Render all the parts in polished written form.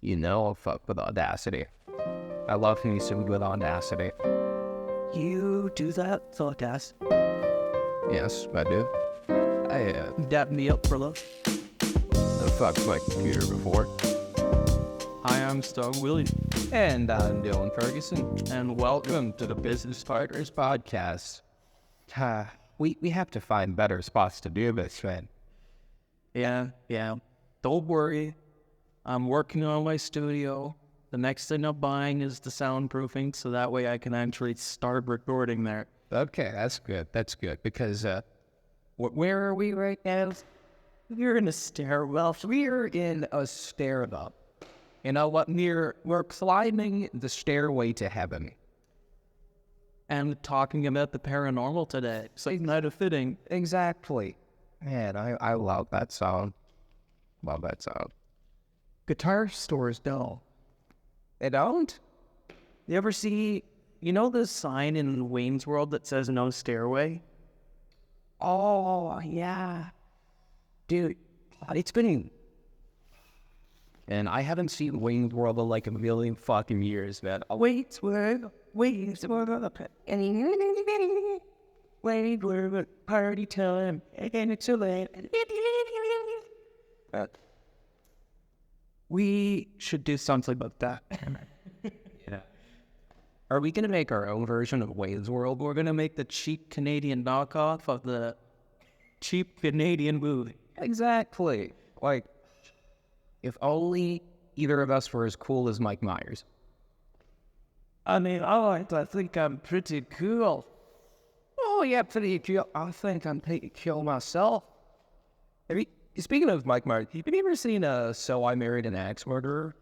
Fuck with Audacity. I love me some good Audacity. You do that, Audacity? Yes, I do. I Dap me up for love. fucked my computer before. Hi, I'm Stone William, And I'm Dylan Ferguson. and welcome to the Business Partners Podcast. We have to find better spots to do this, man. Yeah. Don't worry. I'm working on my studio. The next thing I'm buying is the soundproofing, so that way I can actually start recording there. Okay, that's good. That's good because where are we right now? We're in a stairwell. We're in a stairwell. You know what? We're climbing the stairway to heaven. And talking about the paranormal today. So it's not a fitting. Exactly. Man, I love that song. Love that song. Guitar stores don't. They don't? You ever see, the sign in Wayne's World that says no stairway? Oh, yeah. Dude, it's been... And I haven't seen Wayne's World in like a million fucking years, man. Wayne's World, Wayne's World, Wayne's World, party time, and it's a late. We should do something about that. Yeah. Are we going to make our own version of Wayne's World? We're gonna make the cheap Canadian knockoff of the cheap Canadian movie. Exactly. Like, if only either of us were as cool as Mike Myers. I mean, I think I'm pretty cool. Oh, yeah, pretty cool. I think I'm pretty cool myself. Speaking of Mike Myers, have you ever seen So I Married an Axe Murderer?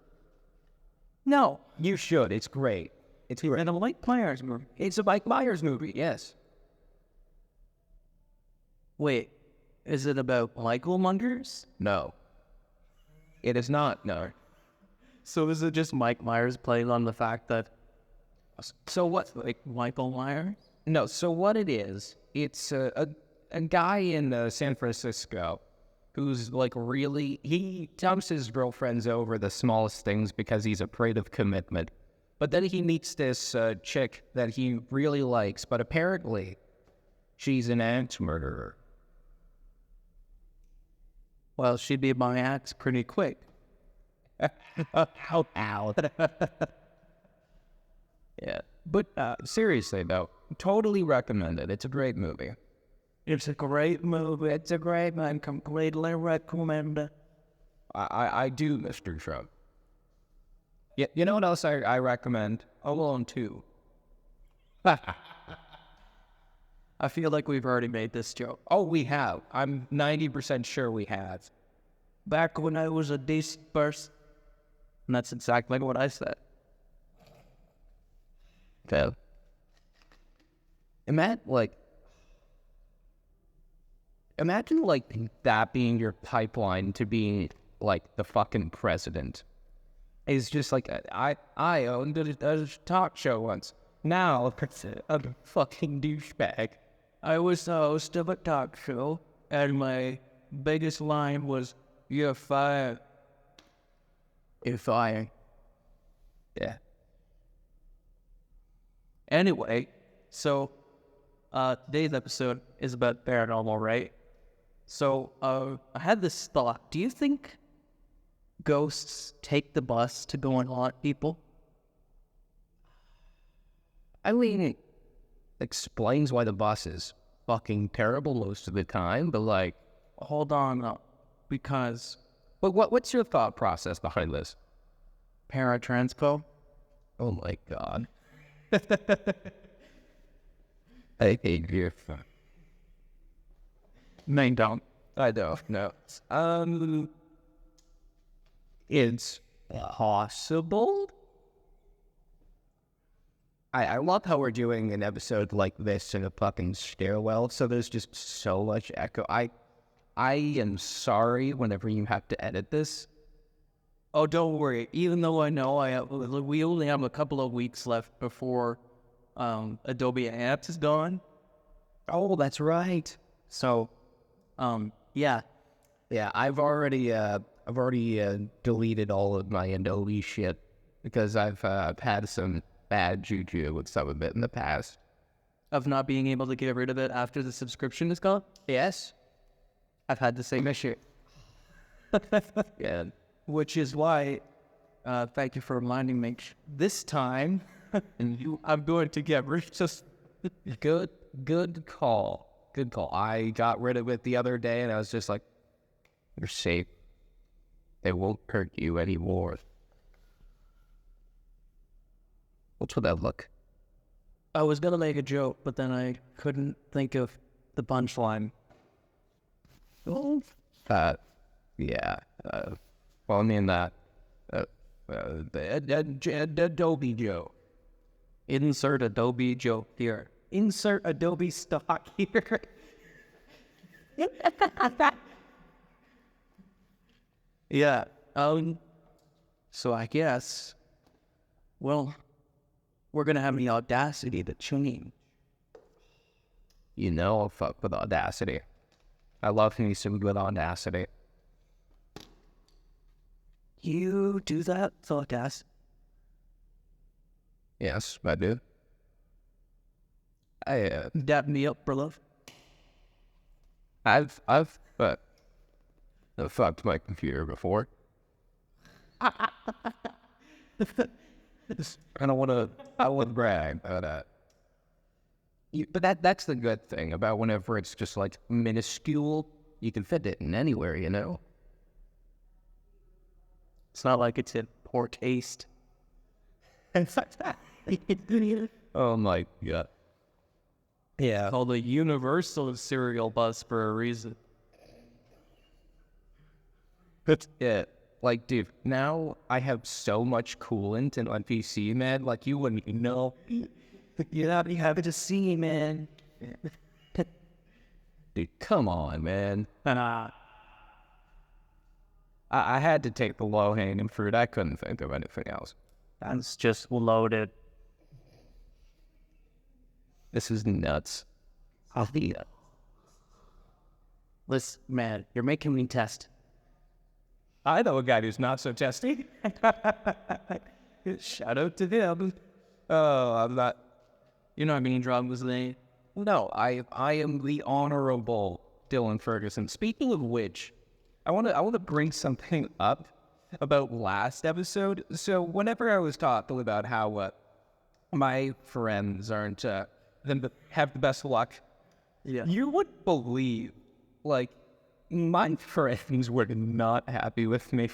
No, You should. It's great. It's great. and a Mike Myers movie. It's a Mike Myers movie, yes. Wait, is it about Michael Myers? No. It is not, no. So is it just Mike Myers playing on the fact that So what? like Michael Myers? No, so what it is, it's a guy in San Francisco who's like he dumps his girlfriends over the smallest things because he's afraid of commitment. But then he meets this chick that he really likes, but apparently she's an axe murderer. Well, she'd be my axe pretty quick. Ow. Yeah. But seriously, though, totally recommend it. It's a great movie. It's a great movie. It's a great man. Completely recommend it. I do, Mr. Trump. Yeah, you know what else I recommend? Home Alone 2. I feel like we've already made this joke. Oh, we have. I'm 90% sure we have. Back when I was a decent person. And that's exactly what I said. Okay. Imagine that being your pipeline to being like the fucking president. It's just like I owned a talk show once. Now I'm a fucking douchebag. I was the host of a talk show, and my biggest line was, "You're fired." You're fired. Yeah. Anyway, so today's episode is about paranormal, right? So I had this thought. Do you think ghosts take the bus to go and haunt people? I mean, it explains why the bus is fucking terrible most of the time, but like... Hold on, because... But what's your thought process behind this? Paratranspo? Oh my god. I hate you. No, don't. I don't know. It's possible. I love how we're doing an episode like this in a fucking stairwell, so there's just so much echo. I am sorry whenever you have to edit this. Oh, don't worry. Even though I know we only have a couple of weeks left before Adobe Apps is gone. Oh, that's right. So, yeah. Yeah, I've already I've already deleted all of my Adobe shit because I've had some bad juju with some of it in the past. Of not being able to get rid of it after the subscription is gone? Yes. I've had the same issue. Yeah. Which is why, thank you for reminding me, this time, I'm going to get rid of just... Good call. Good call. I got rid of it the other day, and I was just like, you're safe. They won't hurt you anymore. What's with that look? I was going to make a joke, but then I couldn't think of the punchline. Yeah. Well, I mean that. The Adobe Joe. Insert Adobe joke here. Insert Adobe stock here. Yeah. So I guess, well, we're going to have the audacity to change. You know, I'll fuck with Audacity. I love me some good Audacity. You do that, Audacity? Yes, I do. Dap me up, bro. I've fucked my computer before. I don't want to brag about that. But that's the good thing about whenever it's just like minuscule, you can fit it in anywhere, you know? It's not like it's in poor taste. Oh my God. Yeah. Called a universal cereal bus for a reason. Yeah. Like, dude, now I have so much coolant in my PC, man. Like, you wouldn't even know. You have to see, man. Dude, come on, man. I had to take the low-hanging fruit. I couldn't think of anything else. That's just loaded. This is nuts. I'll be it. Listen, man, you're making me test. I know a guy who's not so testy. Shout out to him. Oh, I'm not. You're not being dropped with name. No, I am the honorable Dylan Ferguson. Speaking of which, I want to bring something up about last episode. So whenever I was talking about how my friends aren't have the best luck, Yeah, you would believe, like, my friends were not happy with me.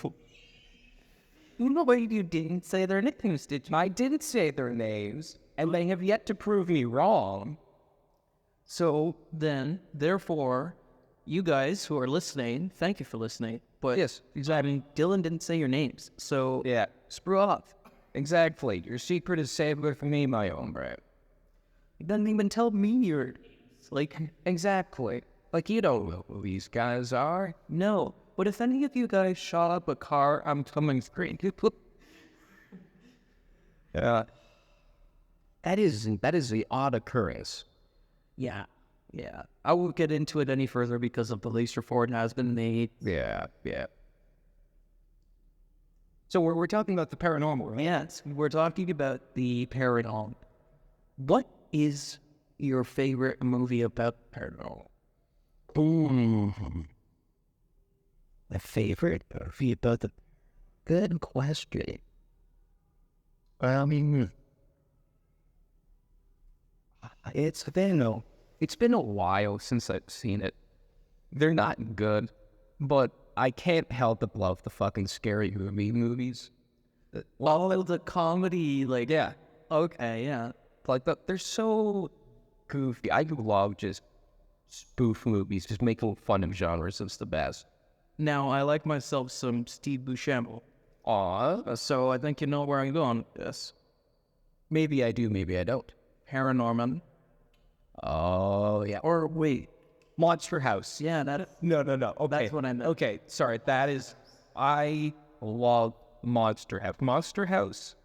No, but you didn't say their names, did you? I didn't say their names, and they have yet to prove me wrong. So then, therefore, you guys who are listening, thank you for listening. But Yes, I mean, Dylan didn't say your names, so yeah, screw off. exactly. Your secret is safe with me, my own bro. He doesn't even tell me your names. Like, Exactly. Like, you don't know who these guys are. no. But if any of you guys shot up a car, I'm coming straight. Yeah. That is the odd occurrence. Yeah. I won't get into it any further because a police report has been made. Yeah. So we're talking about the paranormal, right? Yes, we're talking about the paranormal. What is your favorite movie about paranormal? My favorite movie about the... Good question. I mean, it's been a while since I've seen it. They're not good, but I can't help but love the fucking scary movies. Well, the comedy, like, Yeah, okay, yeah. like they're so goofy. I love just spoof movies, just making fun of genres. It's the best. Now, I like myself some Steve Buscemi. Aw, So I think you know where I'm going with this. maybe I do, maybe I don't. Paranorman. Oh yeah, Or wait, Monster House. yeah, that No. Okay. That's what I meant. Okay, sorry. That is, I love Monster House. Monster House.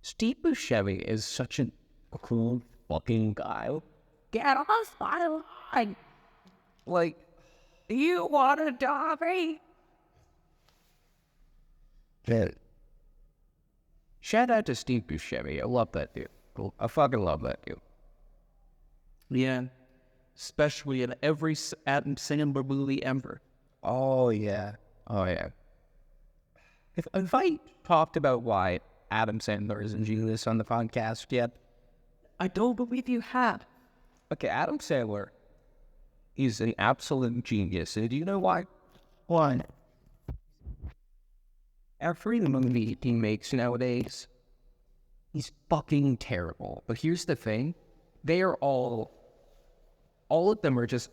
Steve Buscemi is such a cool fucking guy. Get off my line. Like, You want a Dobby? Shout out to Steve Buscemi. I love that dude. I fucking love that dude. Yeah. Especially in every Adam Sandler movie ever. Oh, yeah. Oh, yeah. If I talked about why Adam Sandler is a genius on the podcast yet? I don't believe you have. Okay, Adam Sandler is an absolute genius. And do you know why? Why? Every movie he makes nowadays, he's fucking terrible. But here's the thing. They are all of them are just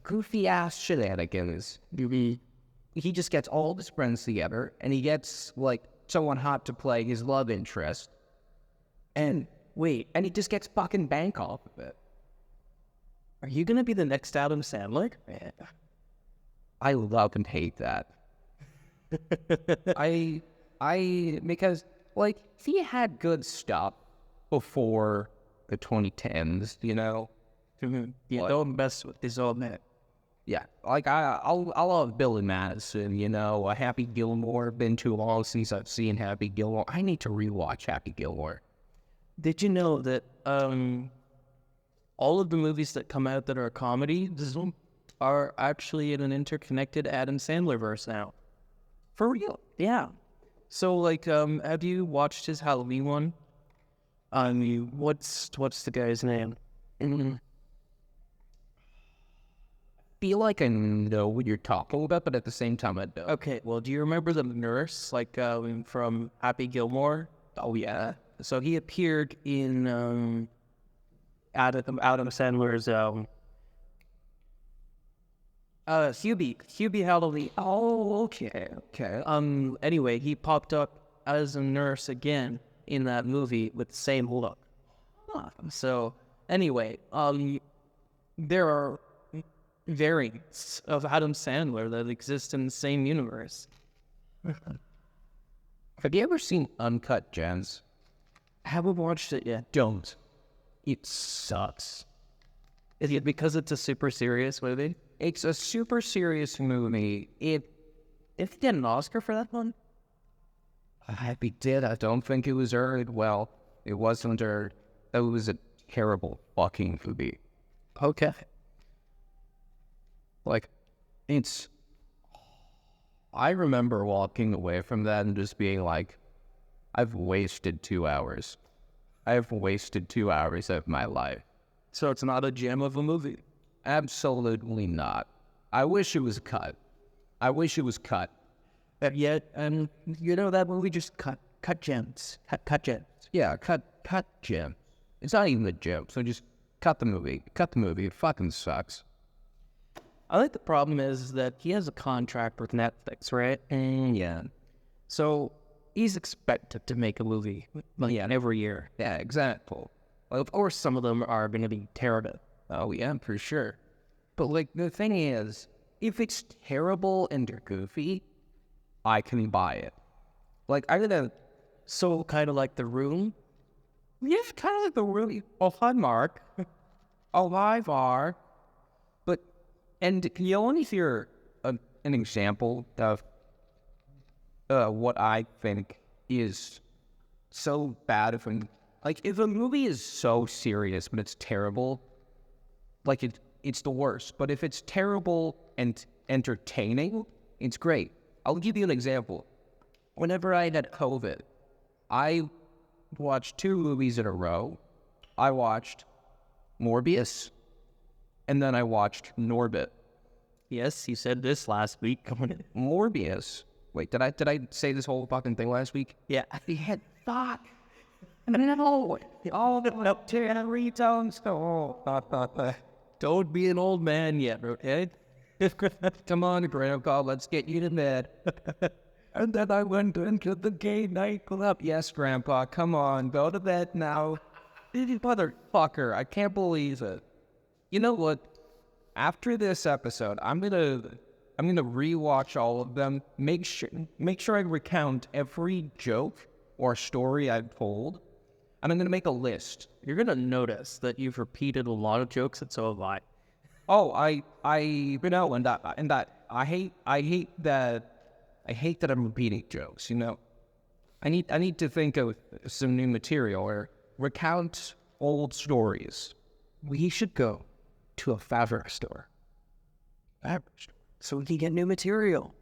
goofy-ass shenanigans. He just gets all of his friends together, and he gets, like, someone hot to play his love interest. And he just gets fucking bank off of it. Are you going to be the next Adam Sandler? Man, I love and hate that. Because, like, he had good stuff before the 2010s, you know? Yeah, don't mess with this old man. Yeah, like, I love Billy Madison, you know? Happy Gilmore. Been too long since I've seen Happy Gilmore. I need to rewatch Happy Gilmore. Did you know that all of the movies that come out that are a comedy are actually in an interconnected Adam Sandler verse now? For real? Yeah. So, like, have you watched his Halloween one? What's the guy's name? Feel like I know what you're talking about, but at the same time I don't. Okay, well, do you remember the nurse, like, from Happy Gilmore? Oh, yeah. So he appeared in Adam Sandler's Hubie Halloween. Oh, okay. Anyway, he popped up as a nurse again in that movie with the same look. So anyway, there are variants of Adam Sandler that exist in the same universe. Have you ever seen Uncut Gems? Haven't watched it yet. Don't. It sucks. Is it because it's a super serious movie? It's a super serious movie. If he get an Oscar for that one? If he did, I don't think it was earned. Well, it wasn't earned. It was a terrible fucking movie. Okay. Like, I remember walking away from that and just being like, I've wasted 2 hours. I've wasted 2 hours of my life. So it's not a gem of a movie? Absolutely not. I wish it was cut. But yet, you know, that movie just cut gems. Cut gems. Yeah, cut gem. It's not even a gem, so just cut the movie. It fucking sucks. I think the problem is that he has a contract with Netflix, right? Yeah. So he's expected to make a movie every year. Yeah, exactly. Well, of course, some of them are going to be terrible. Oh, yeah, for sure. But, like, the thing is, if it's terrible and goofy, I can buy it. Like, I gotta... So, kind of like The Room? Yeah, kind of like The Room. Oh, hi, Mark. Oh, hi, Var. But, and you only hear an example of what I think is so bad if a movie is so serious but it's terrible, like it's the worst. But if it's terrible and entertaining, it's great. I'll give you an example. Whenever I had COVID, I watched 2 movies in a row. I watched Morbius, and then I watched Norbit. Yes, you said this last week. Morbius. Wait, did I say this whole fucking thing last week? Yeah. He had thought. No. All the up to every tongue. Don't be an old man yet, okay? Come on, Grandpa, let's get you to bed. And then I went into the gay nightclub. Yes, Grandpa, come on, go to bed now. Motherfucker, I can't believe it. You know what? After this episode, I'm gonna rewatch all of them. Make sure I recount every joke or story I've told, and I'm gonna make a list. You're going to notice that you've repeated a lot of jokes, and so have I. Oh, you know, I hate that I'm repeating jokes. You know, I need to think of some new material or recount old stories. We should go to a fabric store. Fabric store. So we can get new material.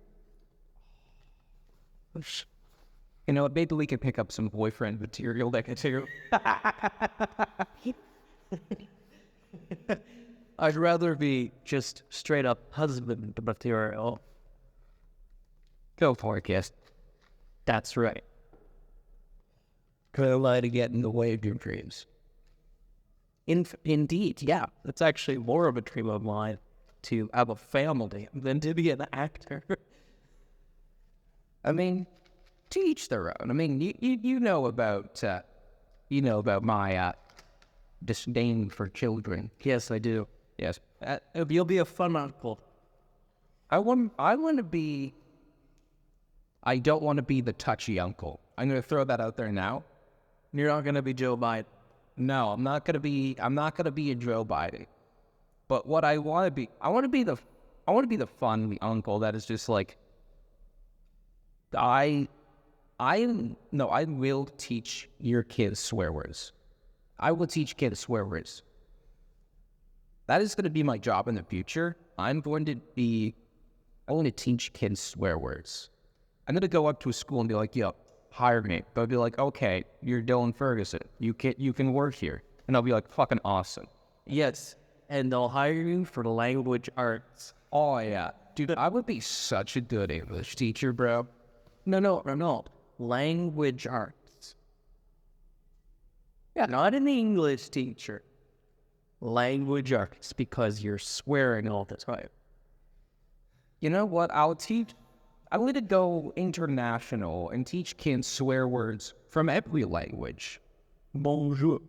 You know, maybe we could pick up some boyfriend material that could too. I'd rather be just straight up husband material. Go for it, kiss. That's right. Could lie to get in the way of your dreams. Indeed, yeah. That's actually more of a dream of mine, to have a family than to be an actor. I mean, to each their own. I mean, you know about my disdain for children. Yes, I do. Yes, You'll be a fun uncle. I want to be. I don't want to be the touchy uncle. I'm going to throw that out there now. You're not gonna be Joe Biden. No, I'm not gonna be a Joe Biden. But what I want to be, I want to be the fun uncle that is just like, I will teach your kids swear words. I will teach kids swear words. That is going to be my job in the future. I want to teach kids swear words. I'm going to go up to a school and be like, yo, hire me. They'll be like, okay, you're Dylan Ferguson. You can work here. And I'll be like, fucking awesome. Yes, and they'll hire you for language arts. Oh, yeah. Dude, I would be such a good English teacher, bro. No. Language arts. Yeah, not an English teacher. Language arts, because you're swearing all the time. You know what? I'm going to go international and teach kids swear words from every language. Bonjour.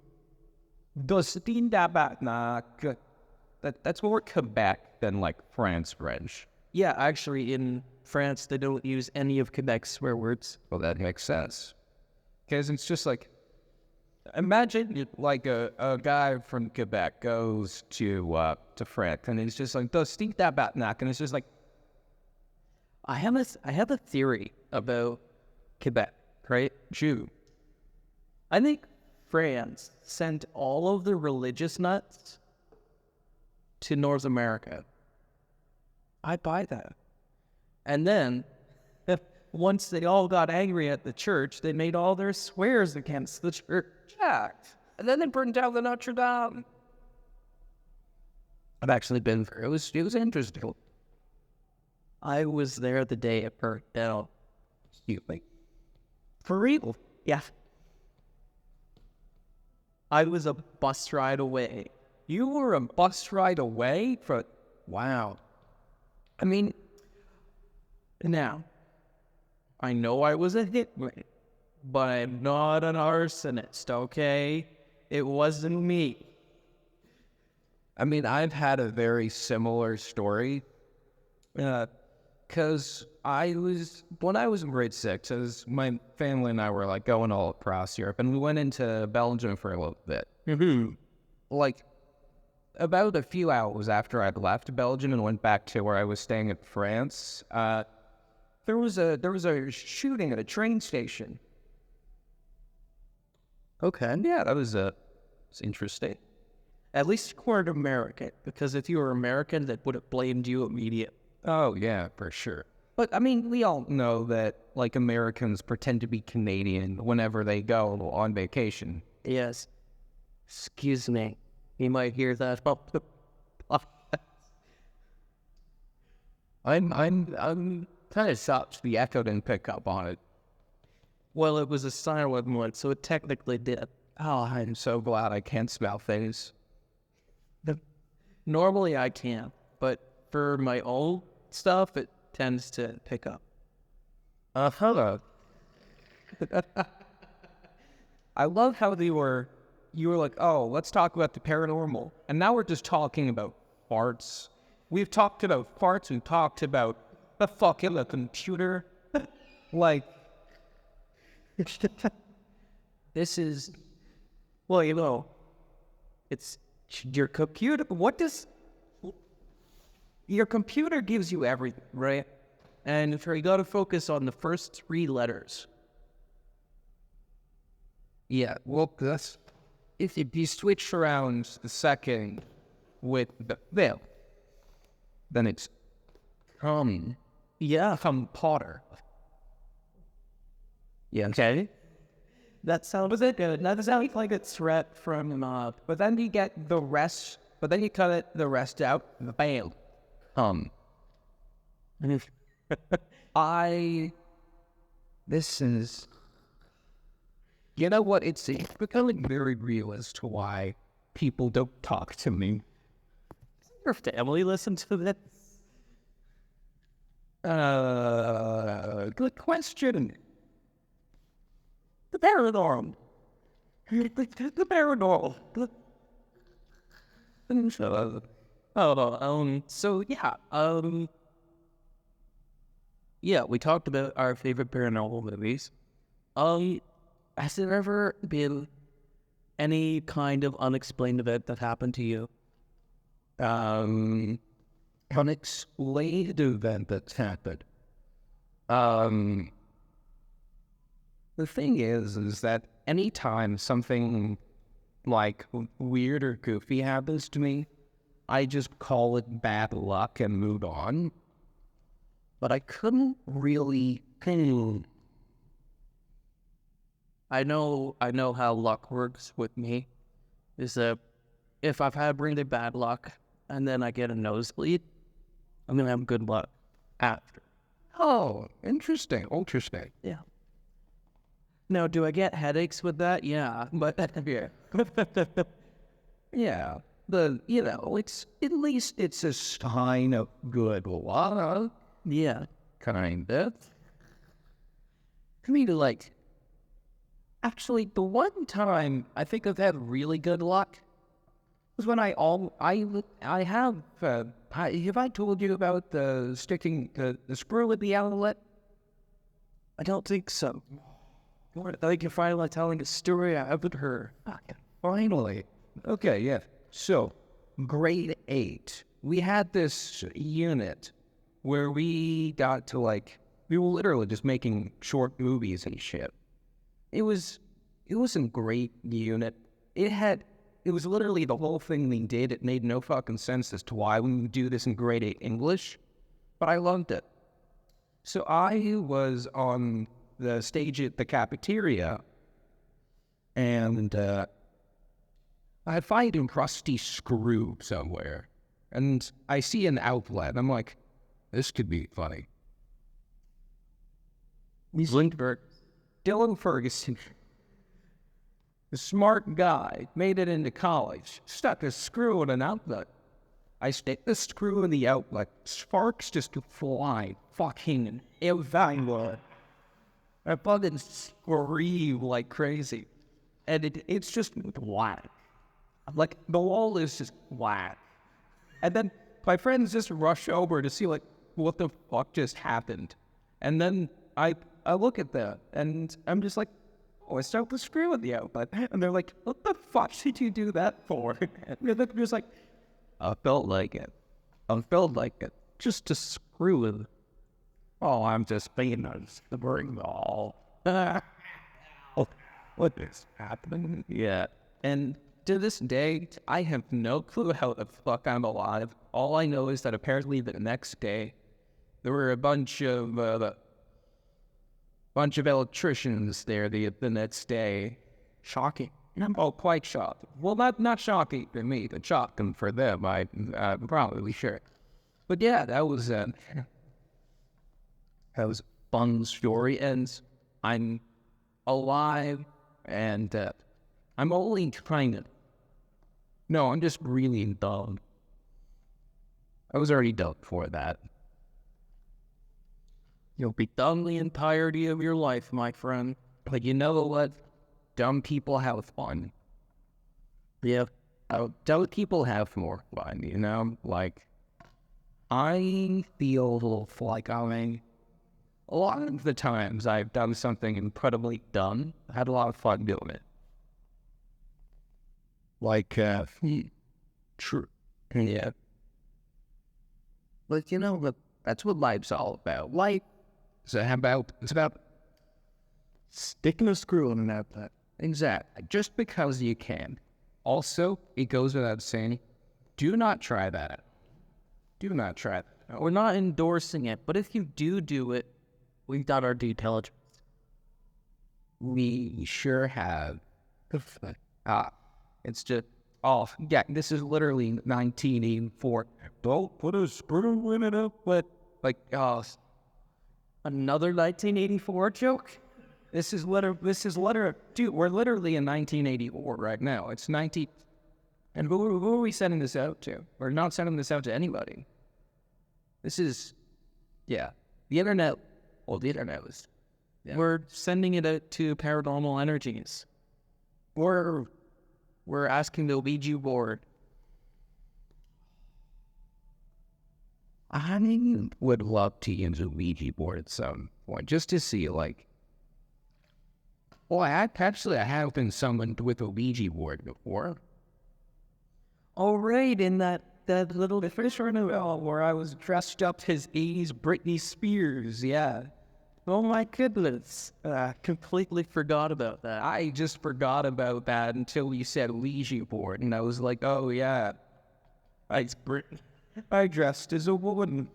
That's more Quebec than like France French. Yeah, actually, in France, they don't use any of Quebec's swear words. Well, that makes sense. Because it's just like, imagine like a guy from Quebec goes to France and he's just like, and it's just like, I have a theory about Quebec, right? Jew. I think France sent all of the religious nuts to North America. I buy that. And then, once they all got angry at the church, they made all their swears against the church. Yeah. And then they burned down the Notre Dame. I've actually been there. It was interesting. I was there the day it burnt down. Excuse me. For real? Yeah. I was a bus ride away. You were a bus ride away from... Wow. I mean, now, I know I was a hitman, but I'm not an arsonist, okay? It wasn't me. I mean, I've had a very similar story. Because when I was in grade 6, as my family and I were like going all across Europe, and we went into Belgium for a little bit. Mm-hmm. Like, about a few hours after I'd left Belgium and went back to where I was staying in France, there was a shooting at a train station. Okay. Yeah, that was interesting. At least you weren't American, because if you were American, they would have blamed you immediately. Oh, yeah, for sure. But, I mean, we all know that, like, Americans pretend to be Canadian whenever they go on vacation. Yes. Excuse me. You might hear that up the I'm kind of shocked the echo didn't pick up on it. Well, it was a silent one, so it technically did. Oh, I'm so glad I can't smell things. Normally I can, but for my old stuff, it tends to pick up. Hello. I love how you were like, oh, let's talk about the paranormal. And now we're just talking about farts. We've talked about farts. We've talked about the fucking computer. Like, this is, well, you know, it's your computer. What does your computer gives you everything, right? And you got to focus on the first three letters. Yeah, well, that's if you switch around the second with the fifth, then it's come Potter. Yeah. Okay. That sounds good. That sounds like a threat from But then you get the rest. But then you cut the rest out. Bam. This is. You know what? It's becoming very real as to why people don't talk to me. your family listen to this. Good question. The paranormal. The paranormal. Yeah, we talked about our favorite paranormal movies. Has there ever been any kind of unexplained event that happened to you? Unexplained event that's happened. The thing is that anytime something like weird or goofy happens to me, I just call it bad luck and move on. But I couldn't really. I know how luck works with me. Is that if I've had really bad luck and then I get a nosebleed, I'm gonna have good luck after. Oh, interesting. Yeah. Now, do I get headaches with that? Yeah, but Yeah. Yeah. It's at least it's a sign of good luck. yeah. Kind of. I mean, like, actually, the one time I think I've had really good luck was when I have I told you about the sticking the screw with the outlet? I don't think so. Thank you for finally telling a story I haven't heard. Finally. Okay, yeah. So, grade 8, we had this unit where we got to we were literally just making short movies and shit. It wasn't a great unit. It was literally the whole thing we did. It made no fucking sense as to why we would do this in grade 8 English, but I loved it. So I was on the stage at the cafeteria, and I find a rusty screw somewhere, and I see an outlet. I'm like, this could be funny. Dylan Ferguson, the smart guy, made it into college, stuck a screw in an outlet. I stick the screw in the outlet, sparks just fly fucking everywhere. I fucking scream like crazy. And it's just black. Like, the wall is just black. And then my friends just rush over to see, what the fuck just happened. And then I look at that, and I'm just like, oh, I stuck the screw in the outlet. And they're like, what the fuck did you do that for? And they're just like, I felt like it. Just to screw it. Oh, I'm just being the bring ball. What is happening? Yeah. And to this day, I have no clue how the fuck I'm alive. All I know is that apparently the next day, there were a bunch of electricians there the next day. Shocking. Oh, quite shocking. Well, not shocking for me, but shocking for them. I'm probably sure. But yeah, that was a fun story, and I'm alive, and I'm only trying to. No, I'm just really dumb. I was already dumb before that. You'll be dumb the entirety of your life, my friend. But you know what? Dumb people have fun. Yeah. Dumb people have more fun, you know? I feel like a lot of the times I've done something incredibly dumb, I had a lot of fun doing it. True. Yeah. But you know, that's what life's all about. Life is about sticking a screw in an outlet. Exactly. Just because you can. Also, it goes without saying, do not try that. Do not try that. We're not endorsing it, but if you do it, we've done our due diligence. We sure have. It's just, Yeah, this is literally 1984. Don't put a screw in it up, but another 1984 joke? Dude, we're literally in 1984 right now. It's 19, and who are we sending this out to? We're not sending this out to anybody. This is, the internet. Well, the internet was. Yeah. We're sending it out to paranormal energies. We're asking the Ouija board. I would love to use a Ouija board at some point, just to see, well, I have been summoned with a Ouija board before. Oh, right, in that little Fisher novel where I was dressed up as 80s Britney Spears, yeah. Oh my goodness. Completely forgot about that. I just forgot about that until you said Ouija board, and I was like, oh yeah. I dressed as a woman.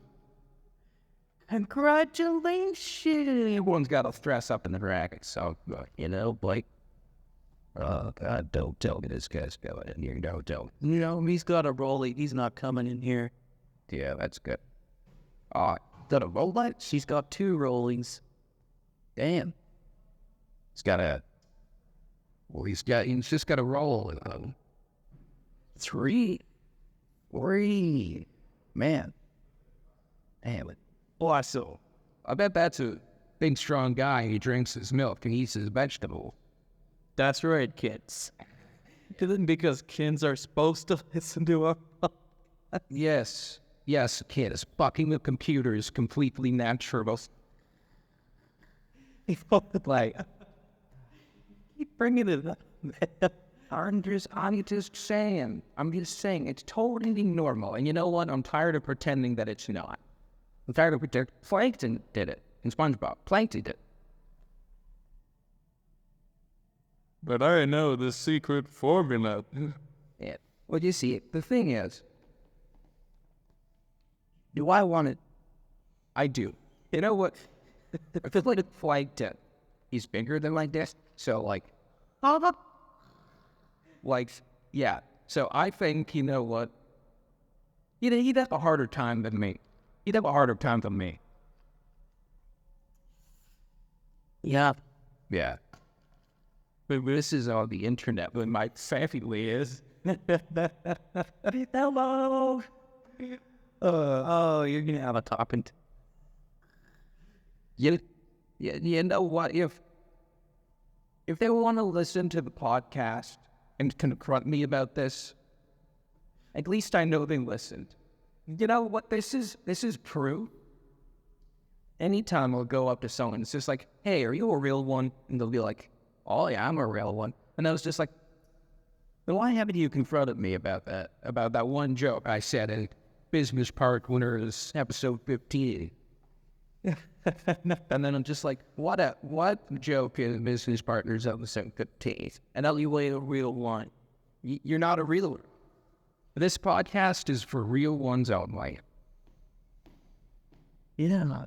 Congratulations. Everyone's got to dress up in the drag, so, Blake. God, don't tell me this guy's going in here. Don't tell me. He's got a rollie. He's not coming in here. Yeah, that's good. Got a rollie? She's got 2 rollies. Damn. He's just got a roll. 3. Man. Damn it. Awesome. I bet that's a big, strong guy. He drinks his milk and eats his vegetables. That's right, kids. Because kids are supposed to listen to us. Yes, kids. Fucking the computer is completely natural. Keep bringing it up. I'm just saying, it's totally normal. And you know what? I'm tired of pretending that it's not. I'm tired of pretending. Plankton did it in SpongeBob. Plankton did it. But I know the secret formula. Yeah. Well, you see, the thing is, do I want it? I do. You know what? I feel like Plankton, he's bigger than my desk. So, yeah. So I think, you know what? He'd have a harder time than me. Yeah. Yeah. But this is on the internet, but my family is. Hello. You're going to have a topping. You know what? If they want to listen to the podcast and confront me about this, at least I know they listened. You know what? This is proof. Anytime I'll go up to someone, it's just like, hey, are you a real one? And they'll be like, oh yeah, I'm a real one. And I was just like, then why haven't you confronted me about that one joke I said in Business Park Winners episode 15? And then I'm just like, what joke in Business Partners episode 15? And you ain't a real one. You're not a real one. This podcast is for real ones only. Yeah.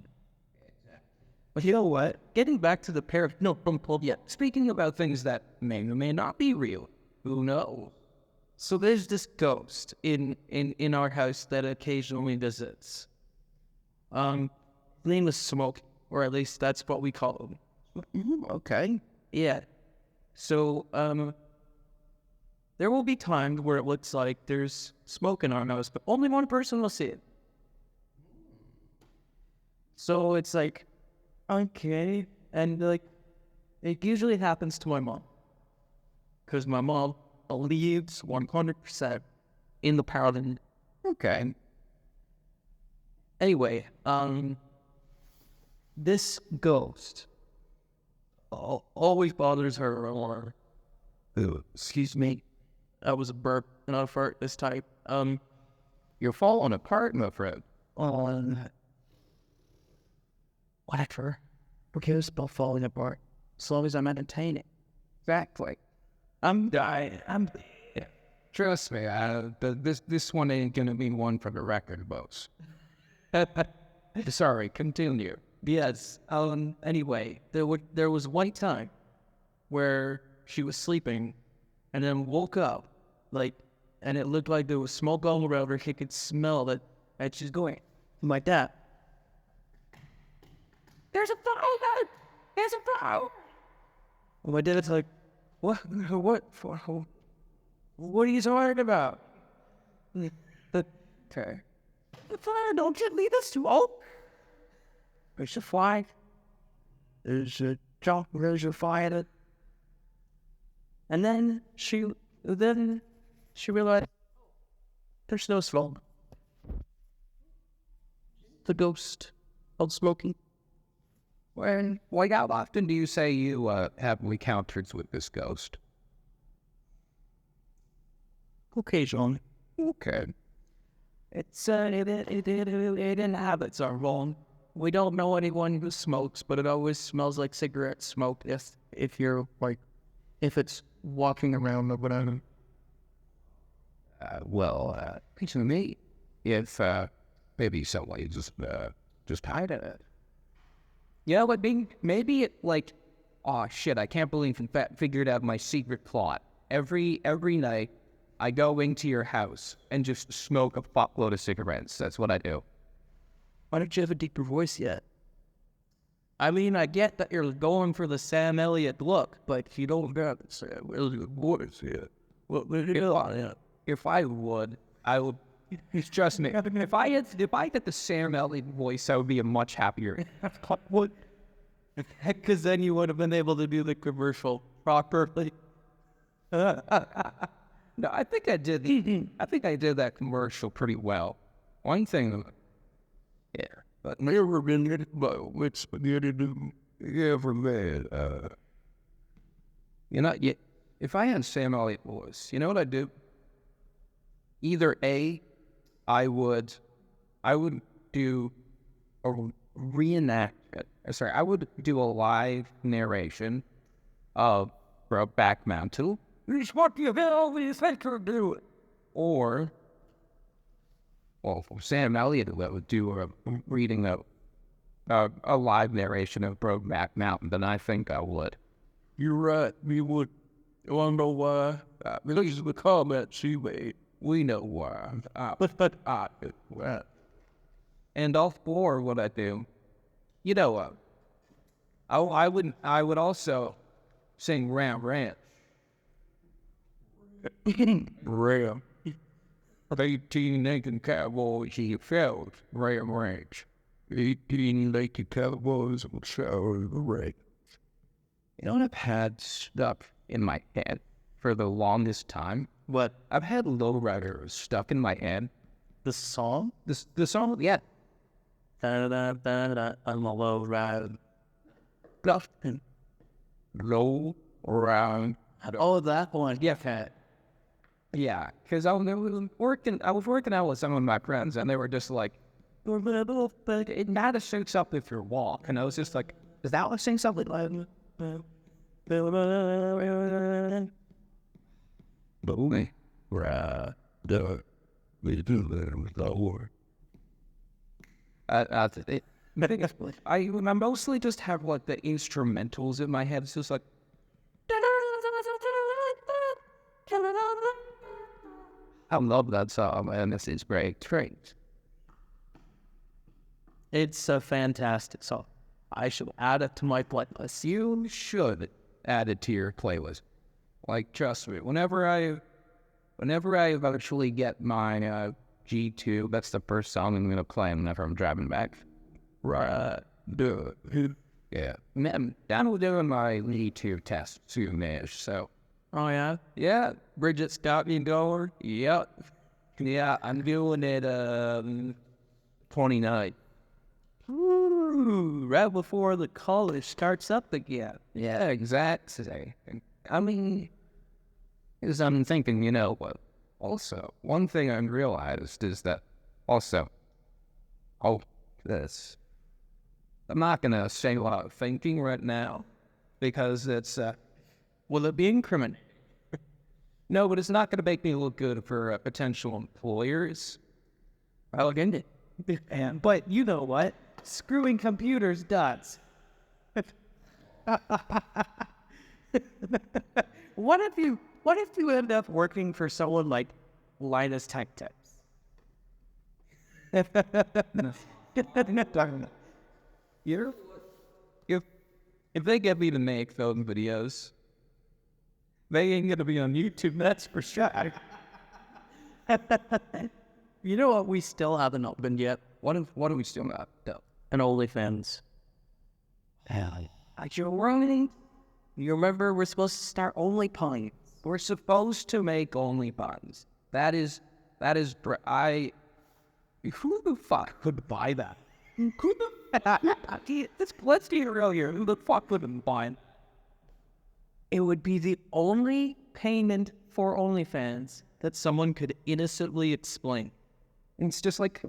But you know what? Getting back to the Speaking about things that may or may not be real, who knows? So there's this ghost in our house that occasionally visits. His name is Smoke, or at least that's what we call him. Okay. Yeah. So there will be times where it looks like there's smoke in our house, but only one person will see it. So it's like, okay. And it usually happens to my mom. Because my mom believes 100% in the power of the... Okay. Anyway, this ghost always bothers her or... Excuse me. That was a burp, not a fart this time. You're falling apart, my friend. on whatever. Who cares about falling apart? As long as I'm entertaining. Exactly. I'm dying. Trust me, this one ain't gonna be one for the record books. Sorry, continue. Yes. Anyway, there was one time where she was sleeping and then woke up, and it looked like there was smoke all around her. She could smell it, and she's going like that. There's a fire! There's a fire! And my dad's like, what are you talking about? Okay. The fire, don't you lead us to all? There's a fire. There's a jump, there's a fire. And then she realized there's no smoke. The ghost of smoking. Well, how often do you say you have encounters with this ghost? Occasionally. Okay. It's it inhabits our home. We don't know anyone who smokes, but it always smells like cigarette smoke if you're if it's walking around or whatever. To me, if maybe somebody just hide in it. Yeah, but maybe it oh shit! I can't believe in fact figured out my secret plot. Every night, I go into your house and just smoke a fuckload of cigarettes. That's what I do. Why don't you have a deeper voice yet? I mean, I get that you're going for the Sam Elliott look, but you don't got the Sam Elliott voice yet. If I would, trust me. If I had the Sam Elliott voice, I would be a much happier. What? Because then you would have been able to do the commercial properly. No, I think I did. I think I did that commercial pretty well. One thing, yeah, but Never been hit by with spaghetti do ever made. if I had Sam Elliott voice, you know what I'd do? Either A, I would do a reenactment. Sorry, I would do a live narration of Brokeback Mountain. It's what you always think to do. Or, for Sam Elliott, that would do a reading of a live narration of Brokeback Mountain, then I think I would. You're right, we would. You wanna know why? Because of the comments he made. We know why. Well, And all four, what I do, I would also sing Ram Ranch. Ram. 18 naked cowboys he felled Ram Ranch. 18 naked cowboys will shower the ranch. I've had stuck in my head for the longest time. What? I've had Lowrider stuck in my head. The song? The song, yeah. Da-da-da-da-da, I'm a low ride. Low round. Oh, that one. Yeah, yeah. Because I was working out with some of my friends, and they were just like, "It matters syncs up if you walk," and I was just like, "Is that what syncs up with?" But we do that with the war. I mostly just have the instrumentals in my head. It's just like, I love that song, and this is great. It's great. It's a fantastic song. I should add it to my playlist. You should add it to your playlist. Trust me. Whenever I eventually get my G2, that's the first song I'm gonna play whenever I'm driving back. Right. Dude. Yeah. I'm down with doing my G2 test soon-ish, so. Oh, yeah? Yeah. Bridget's got me going. Yep. Yeah, I'm doing it 29. Ooh, right before the college starts up again. Yeah, exactly. I mean, as I'm thinking, but also, one thing I realized is that also, Oh, this. I'm not gonna say what I'm thinking right now because it's Will it be incriminating? no, but it's not gonna make me look good for potential employers. I'll get it. But you know what? Screwing computers does. What if you end up working for someone like Linus Tech Tips? You're, if they get me to make those videos, they ain't gonna be on YouTube, that's for sure. You know what we still haven't opened yet? What are we still not done? An OnlyFans. You're right. You remember we're supposed to start OnlyPies. We're supposed to make OnlyFans. That is, who the fuck could buy that? Let's be real here. Who the fuck would buy it? It would be the only payment for OnlyFans that someone could innocently explain. It's just like,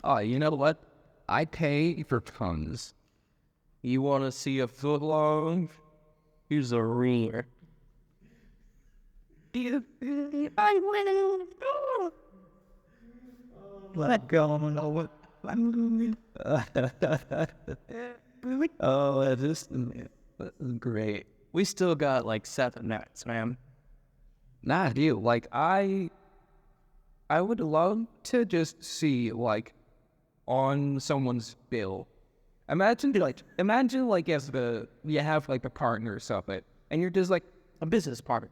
oh, you know what? I pay for tons. You want to see a foot long? Here's a reamer. Let go. Oh, this is great. We still got like 7 minutes, man. Nah, dude. Like I would love to just see like on someone's bill. Imagine like as you have like a partner or something, and you're just like A business partner.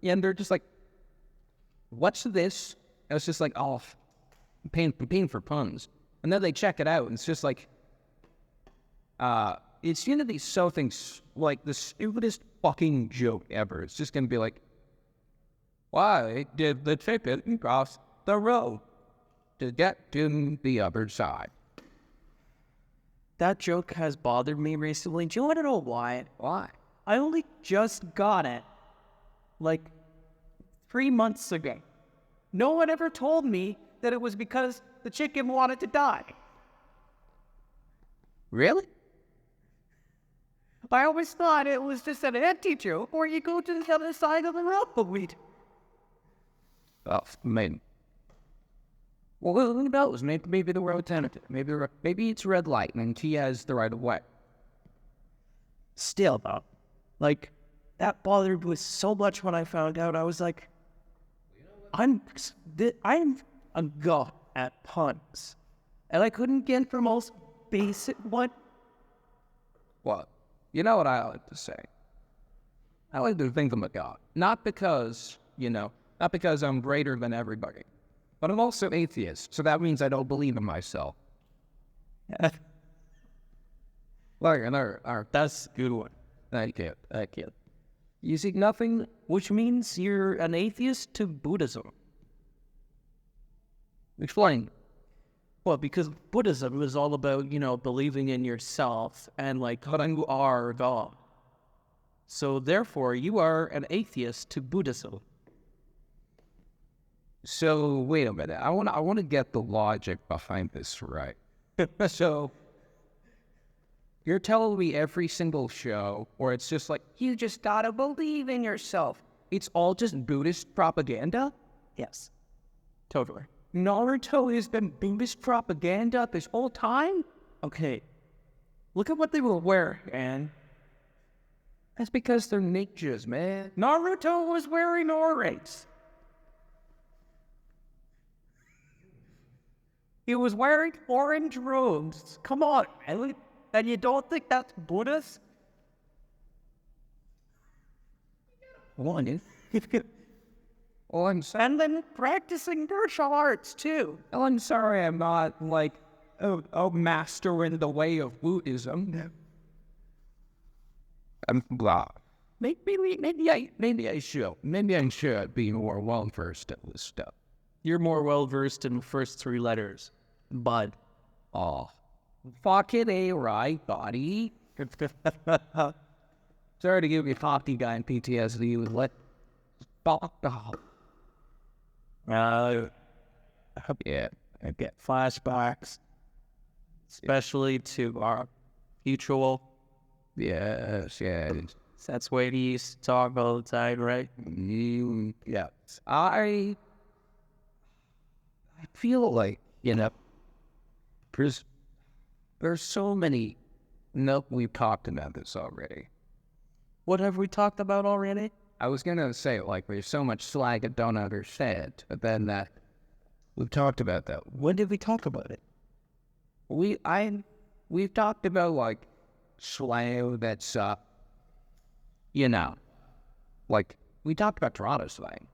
and they're just like, "What's this?" And it's just like, "Oh, I'm paying for puns," and then they check it out, and it's just like, it's gonna be something like the stupidest fucking joke ever. It's just gonna be like, "Why did the chicken cross the road to get to the other side?" That joke has bothered me recently. Do you want to know why? Why? I only just got it like 3 months ago. No one ever told me that it was because the chicken wanted to die. Really? I always thought it was just an anti-joke where you go to the other side of the road. Oh, man. Well, who knows? Maybe the road's empty. Maybe it's red light and he has the right of way. Still, though, like, that bothered me so much when I found out. I was like, I'm a god at puns. And I couldn't get the most basic one. Well, you know what I like to say? I like to think I'm a god. Not because I'm greater than everybody. But I'm also atheist, so that means I don't believe in myself. That's a good one. Thank you. You see nothing, which means you're an atheist to Buddhism. Explain. Well, because Buddhism is all about, believing in yourself and like you are God. So therefore, you are an atheist to Buddhism. So wait a minute. I want to get the logic behind this right. So you're telling me every single show, or it's just like you just gotta believe in yourself. It's all just Buddhist propaganda? Yes. Totally. Naruto has been Buddhist propaganda this whole time? Okay. Look at what they were wearing, man. That's because they're ninjas, man. Naruto was wearing orange. He was wearing orange robes. Come on, man. And you don't think that's Buddhist? One. And then practicing martial arts, too. Oh, I'm sorry I'm not, like, a master in the way of Buddhism. I'm blah. Maybe I should. Maybe I should be more well-versed in this stuff. You're more well-versed in the first 3 letters. Bud. Oh. Fucking A right, buddy. Sorry to give you a hockey guy in PTSD with what? Oh. Yeah. I get flashbacks, especially to our mutual. Yes, yes. That's what he used to talk all the time, right? Yeah. I feel like, there's so many. Nope, we've talked about this already. What have we talked about already? I was gonna say, like, there's so much slag I don't understand, but then we've talked about that. When did we talk about it? We've talked about, like, slang that's, like, we talked about Toronto slang.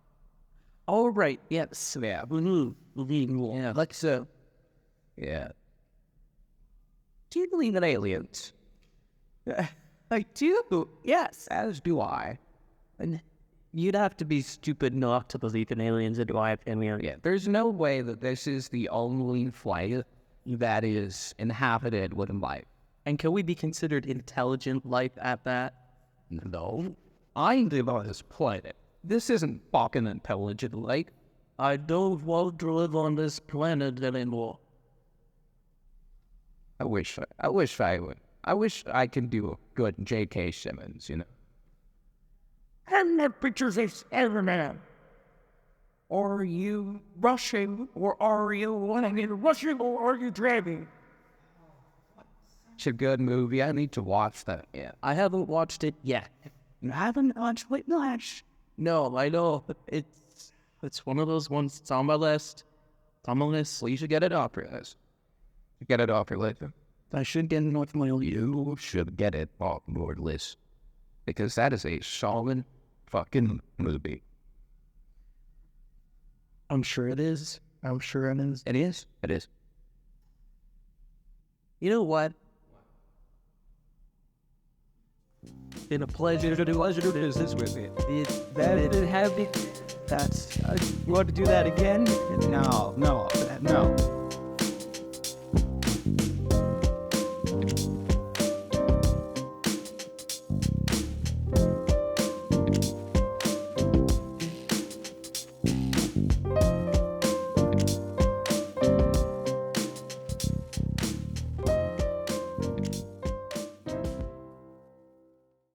Oh, right. Yes. Yeah. Yeah. Like, so, yeah. Do you believe in aliens? I do. Yes. As do I. And you'd have to be stupid not to believe in aliens, in my opinion. Yeah, there's no way that this is the only planet that is inhabited with life. And can we be considered intelligent life at that? No. I live on this planet. This isn't fucking intelligent life. I don't want to live on this planet anymore. I wish I would. I wish I could do a good J.K. Simmons, And that pictures of Spider-Man. Are you rushing or are you Rushing or are you driving? It's a good movie. I need to watch that. Yeah. I haven't watched it yet. You haven't watched Whiplash? No, I know. It's one of those ones. It's on my list. It's on my list. Well, you should get it off your list. Get it off your list. I should get it off my list. You should get it off your list. Because that is a solid fucking movie. I'm sure it is. I'm sure it is. It is? It is. You know what? It's been a pleasure to do this with you. You want to do that again? No.